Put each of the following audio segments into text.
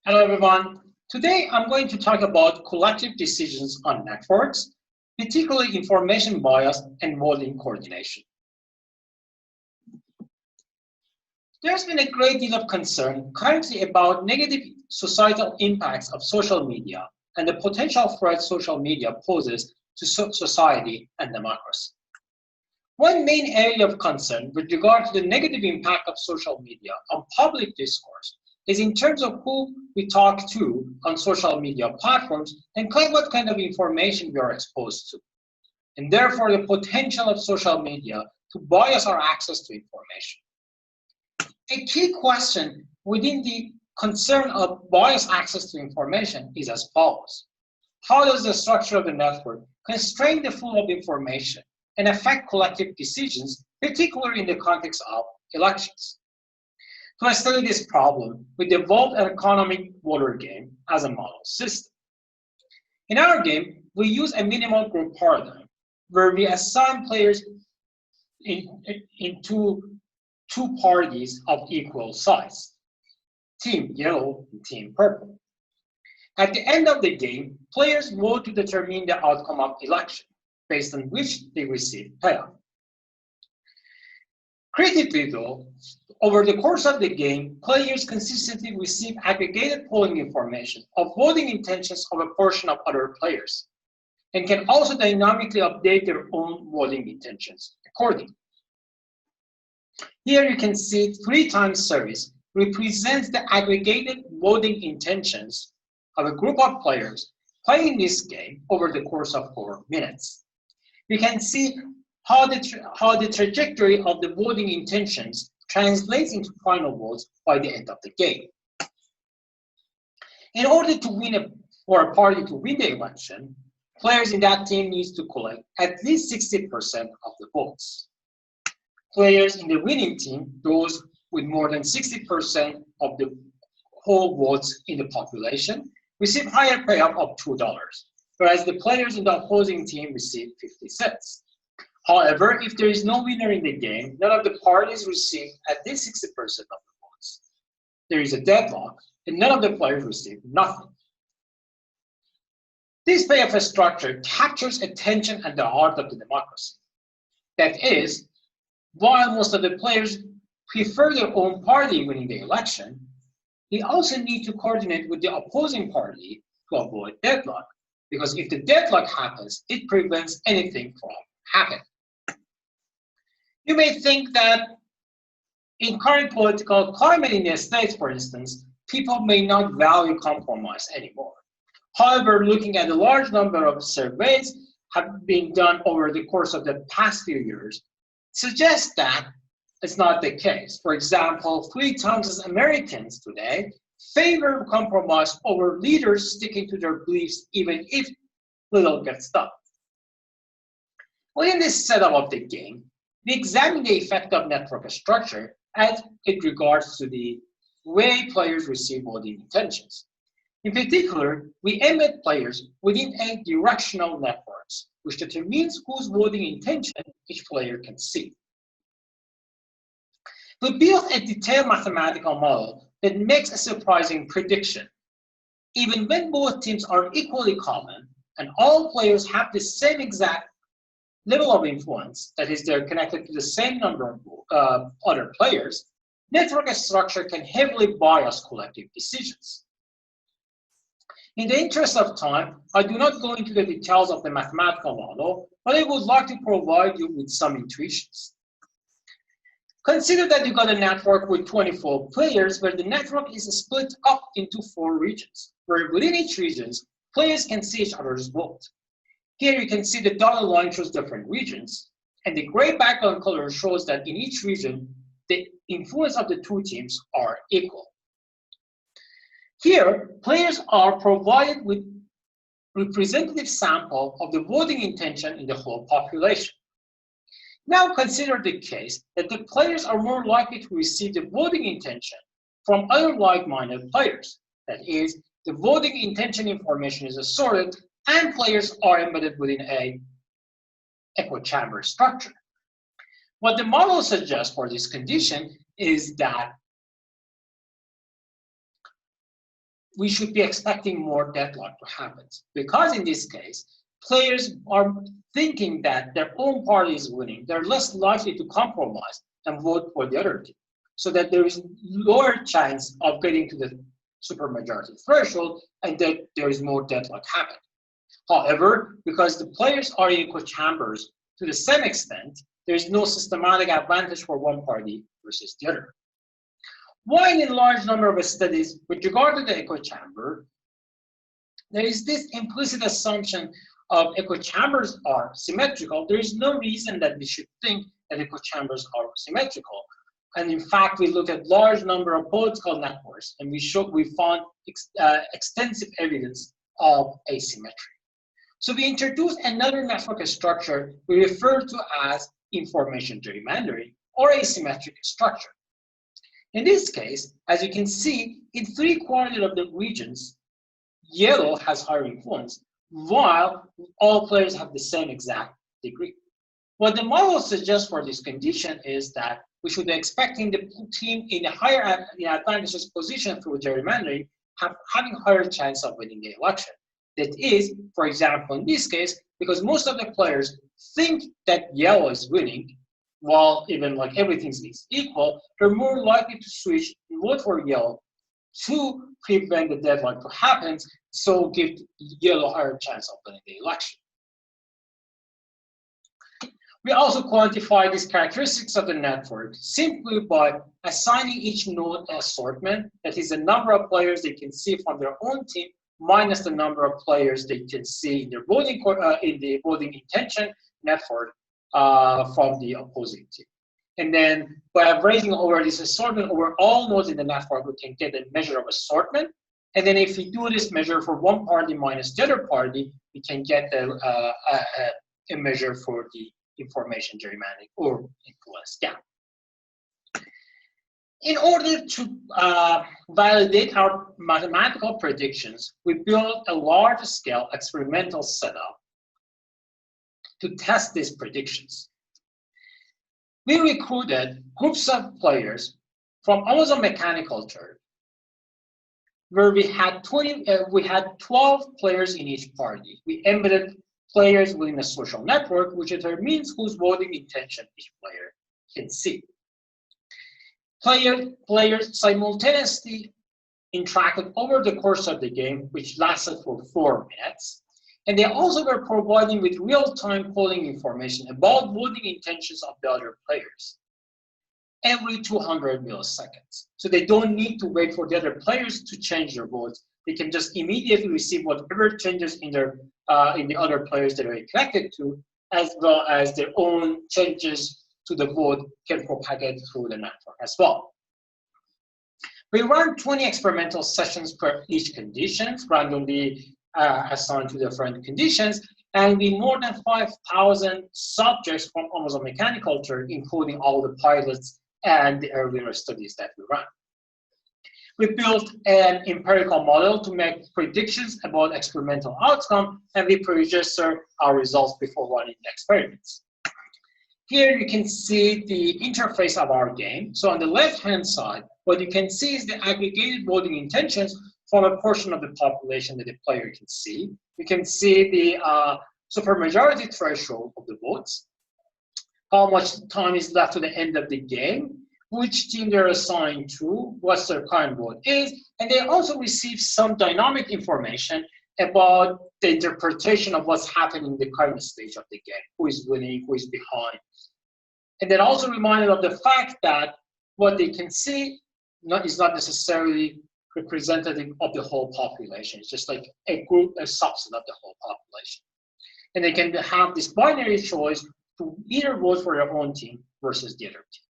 Hello everyone. Today I'm going to talk about collective decisions on networks, particularly information bias and voting coordination. There's been a great deal of concern currently about negative societal impacts of social media and the potential threat social media poses to society and democracy. One main area of concern with regard to the negative impact of social media on public discourse is in terms of who we talk to on social media platforms and what kind of information we are exposed to, and therefore the potential of social media to bias our access to information. A key question within the concern of biased access to information is as follows. How does the structure of the network constrain the flow of information and affect collective decisions, particularly in the context of elections? To study this problem, we developed an economic voter game as a model system. In our game, we use a minimal group paradigm where we assign players into two parties of equal size, Team Yellow and Team Purple. At the end of the game, players vote to determine the outcome of election, based on which they receive payout. Critically though, over the course of the game, players consistently receive aggregated polling information of voting intentions of a portion of other players, and can also dynamically update their own voting intentions accordingly. Here you can see 3 times service represents the aggregated voting intentions of a group of players playing this game over the course of 4 minutes. You can see how the trajectory of the voting intentions translates into final votes by the end of the game. In order to win for a party to win the election, players in that team need to collect at least 60% of the votes. Players in the winning team, those with more than 60% of the whole votes in the population, receive higher payout of $2, whereas the players in the opposing team receive 50 cents. However, if there is no winner in the game, none of the parties receive at least 60% of the votes. There is a deadlock, and none of the players receive nothing. This payoff structure captures attention at the heart of the democracy. That is, while most of the players prefer their own party winning the election, they also need to coordinate with the opposing party to avoid deadlock, because if the deadlock happens, it prevents anything from happening. You may think that in current political climate in the States, for instance, people may not value compromise anymore. However, looking at the large number of surveys have been done over the course of the past few years, suggests that it's not the case. For example, 3 times as Americans today favor compromise over leaders sticking to their beliefs even if little gets done. Within this setup of the game, we examine the effect of network structure as it regards to the way players receive voting intentions. In particular, we embed players within a directional networks, which determines whose voting intention each player can see. We built a detailed mathematical model that makes a surprising prediction. Even when both teams are equally common and all players have the same exact level of influence, that is, they're connected to the same number of other players, network structure can heavily bias collective decisions. In the interest of time, I do not go into the details of the mathematical model, but I would like to provide you with some intuitions. Consider that you got a network with 24 players where the network is split up into 4 regions, where within each region, players can see each other's vote. Here you can see the dotted line shows different regions, and the gray background color shows that in each region, the influence of the 2 teams are equal. Here, players are provided with representative sample of the voting intention in the whole population. Now consider the case that the players are more likely to receive the voting intention from other like-minded players. That is, the voting intention information is assorted and players are embedded within a echo chamber structure. What the model suggests for this condition is that we should be expecting more deadlock to happen. Because in this case, players are thinking that their own party is winning. They're less likely to compromise and vote for the other team, so that there is lower chance of getting to the supermajority threshold and that there is more deadlock happening. However, because the players are in echo chambers to the same extent, there is no systematic advantage for one party versus the other. While in a large number of studies with regard to the echo chamber, there is this implicit assumption of echo chambers are symmetrical. There is no reason that we should think that echo chambers are symmetrical. And in fact, we looked at large number of political networks, and we found extensive evidence of asymmetry. So we introduced another network structure we refer to as information gerrymandering or asymmetric structure. In this case, as you can see, in 3/4 of the regions, yellow has higher influence, while all players have the same exact degree. What the model suggests for this condition is that we should be expecting the team in a higher advantageous position through gerrymandering having higher chance of winning the election. That is, for example, in this case, because most of the players think that yellow is winning, while even like everything is equal, they're more likely to switch and vote for yellow to prevent the deadlock to happen, so give yellow a higher chance of winning the election. We also quantify these characteristics of the network simply by assigning each node an assortment, that is the number of players they can see from their own team minus the number of players they can see in their voting intention network from the opposing team. And then by averaging over this assortment over all nodes in the network, we can get a measure of assortment. And then if we do this measure for one party minus the other party, we can get a measure for the information gerrymandering or influence gap. In order to validate our mathematical predictions, we built a large-scale experimental setup to test these predictions. We recruited groups of players from Amazon Mechanical Turk, where we had 12 players in each party. We embedded players within a social network, which determines whose voting intention each player can see. Players simultaneously interacted over the course of the game, which lasted for 4 minutes. And they also were providing with real-time polling information about voting intentions of the other players every 200 milliseconds. So they don't need to wait for the other players to change their votes. They can just immediately receive whatever changes in the other players that are connected to, as well as their own changes to the vote can propagate through the network as well. We run 20 experimental sessions per each condition, randomly assigned to different conditions, and we more than 5,000 subjects from Amazon Mechanical Turk, including all the pilots and the earlier studies that we ran. We built an empirical model to make predictions about experimental outcome, and we pre-register our results before running the experiments. Here you can see the interface of our game. So on the left-hand side, what you can see is the aggregated voting intentions from a portion of the population that the player can see. You can see the supermajority threshold of the votes, how much time is left to the end of the game, which team they're assigned to, what their current vote is, and they also receive some dynamic information about the interpretation of what's happening in the current stage of the game, who is winning, who is behind. And then also reminded of the fact that what they can see is not necessarily representative of the whole population. It's just like a group, a subset of the whole population. And they can have this binary choice to either vote for their own team versus the other team.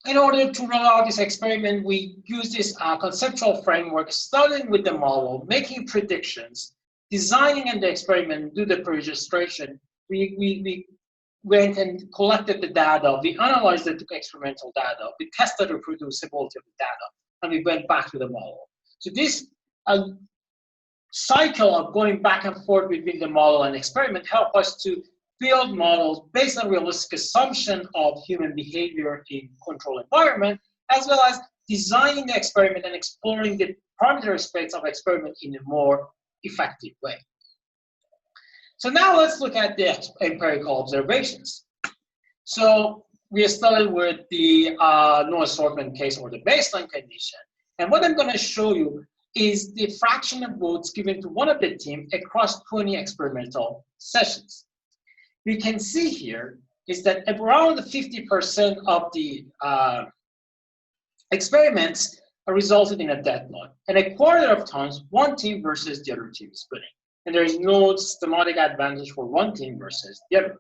In order to roll out this experiment, we use this conceptual framework, starting with the model, making predictions, designing in the experiment, do the pre-registration. We went and collected the data, we analyzed the experimental data, we tested the reproducibility of the data, and we went back to the model. So this cycle of going back and forth between the model and experiment helped us to build models based on realistic assumption of human behavior in control environment, as well as designing the experiment and exploring the parameter space of experiment in a more effective way. So now let's look at the empirical observations. So we started with the no assortment case or the baseline condition. And what I'm going to show you is the fraction of votes given to one of the team across 20 experimental sessions. We can see here is that around 50% of the experiments resulted in a deadlock. And a quarter of times, one team versus the other team is winning. And there is no systematic advantage for one team versus the other.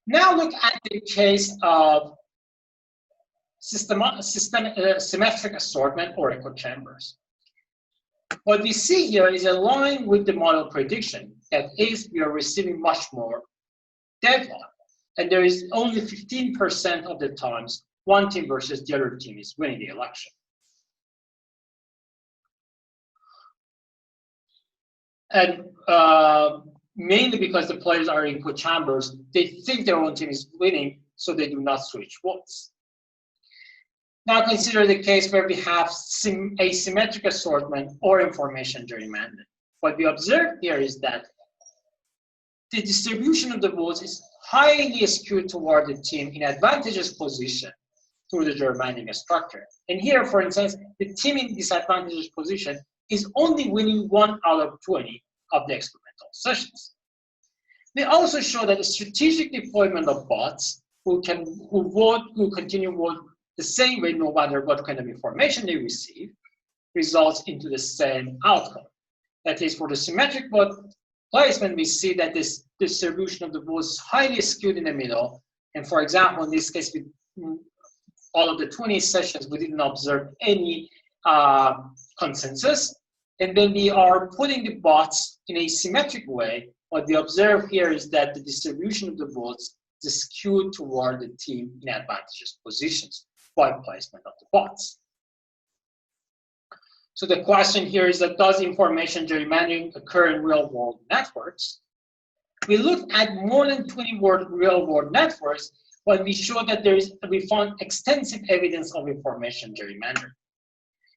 Now look at the case of symmetric assortment or echo chambers. What we see here is aligned with the model prediction. That is, we are receiving much more deadlock. And there is only 15% of the times one team versus the other team is winning the election. And mainly because the players are in echo chambers, they think their own team is winning, so they do not switch votes. Now consider the case where we have asymmetric assortment or information gerrymandering. What we observe here is that the distribution of the votes is highly skewed toward the team in advantageous position through the gerrymandering structure. And here, for instance, the team in disadvantageous position is only winning 1 out of 20 of the experimental sessions. They also show that the strategic deployment of bots who continue to vote the same way no matter what kind of information they receive results into the same outcome. That is, for the symmetric vote placement, we see that this distribution of the votes is highly skewed in the middle. And for example, in this case, with all of the 20 sessions, we didn't observe any consensus. And when we are putting the bots in a symmetric way, what we observe here is that the distribution of the votes is skewed toward the team in advantageous positions by placement of the bots. So the question here is that does information gerrymandering occur in real-world networks? We looked at more than 20 real-world networks when we showed that we found extensive evidence of information gerrymandering.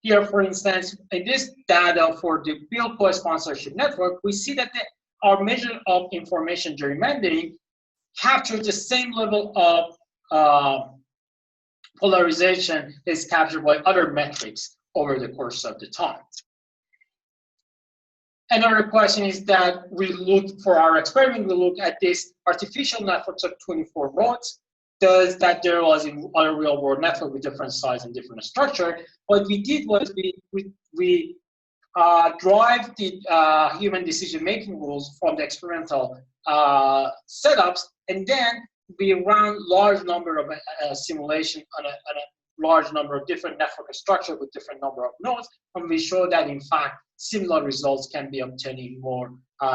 Here, for instance, in this data for the Bill co-sponsorship network, we see that our measure of information gerrymandering captures the same level of polarization is captured by other metrics over the course of the time. Another question is that we look for our experiment, we look at this artificial networks of 24 votes. Does that there was in other real world network with different size and different structure? What we did was we drive the human decision-making rules from the experimental setups, and then we run large number of simulation on a large number of different network structure with different number of nodes, and we show that in fact similar results can be obtained in more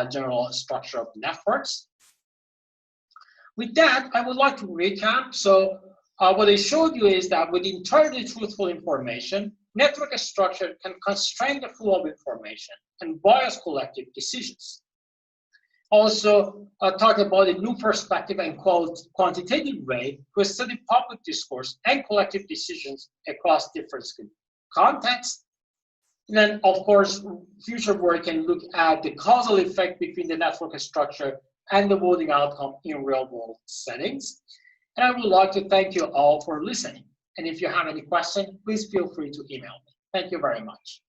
general structure of networks. With that, I would like to recap. So what I showed you is that with entirely truthful information, network structure can constrain the flow of information and bias collective decisions. Also, talk about a new perspective and quantitative way to study public discourse and collective decisions across different contexts. And then, of course, future work can look at the causal effect between the network structure and the voting outcome in real-world settings. And I would like to thank you all for listening. And if you have any questions, please feel free to email me. Thank you very much.